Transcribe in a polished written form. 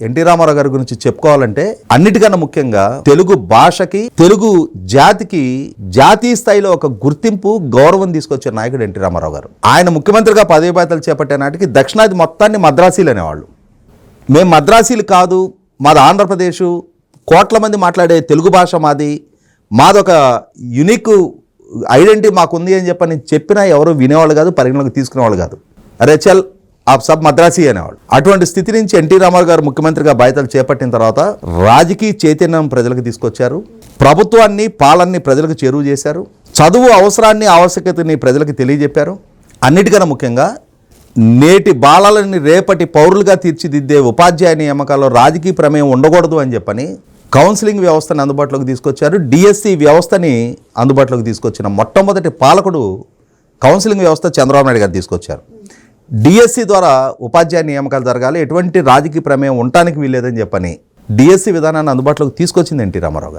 NT Ramarao గారి గురించి చెప్పుకోవాలంటే అన్నిటికన్నా ముఖ్యంగా తెలుగు భాషకి తెలుగు జాతికి జాతీయ స్థాయిలో ఒక గుర్తింపు గౌరవం తీసుకొచ్చే నాయకుడు ఎన్టీ రామారావు గారు. ఆయన ముఖ్యమంత్రిగా పదవి బాధ్యతలు చేపట్టే నాటికి దక్షిణాది మొత్తాన్ని మద్రాసీలు అనేవాళ్ళు. మేము మద్రాసీలు కాదు, మాది ఆంధ్రప్రదేశ్, కోట్ల మంది మాట్లాడే తెలుగు భాష మాదొక యునిక్ ఐడెంటిటీ మాకుంది అని చెప్పినా ఎవరు వినేవాళ్ళు కాదు, పరిగణలోకి తీసుకునేవాళ్ళు కాదు. అరే చల్ ఆ సబ్ మద్రాసీ అనేవాళ్ళు. అటువంటి స్థితి నుంచి ఎన్టీ రామారావు గారు ముఖ్యమంత్రిగా బాధ్యతలు చేపట్టిన తర్వాత రాజకీయ చైతన్యం ప్రజలకు తీసుకొచ్చారు, ప్రభుత్వాన్ని పాలనని ప్రజలకు చేరువ చేశారు, చదువు అవసరాన్ని ఆవశ్యకతని ప్రజలకు తెలియజెప్పారు. అన్నిటికన్నా ముఖ్యంగా నేటి బాలలని రేపటి పౌరులుగా తీర్చిదిద్దే ఉపాధ్యాయ నియామకాల్లో రాజకీయ ప్రమేయం ఉండకూడదు అని చెప్పని కౌన్సిలింగ్ వ్యవస్థని అందుబాటులోకి తీసుకొచ్చారు. డిఎస్సి వ్యవస్థని అందుబాటులోకి తీసుకొచ్చిన మొట్టమొదటి పాలకుడు కౌన్సిలింగ్ వ్యవస్థ చంద్రబాబు నాయుడు గారు తీసుకొచ్చారు. డిఎస్సి ద్వారా ఉపాధ్యాయ నియామకాలు జరగాలి, ఎటువంటి రాజకీయ ప్రమేయం ఉండటానికి వీల్లేదని చెప్పని డిఎస్సి విధానాన్ని అందుబాటులోకి తీసుకొచ్చింది ఎన్టీ రామారావు గారు.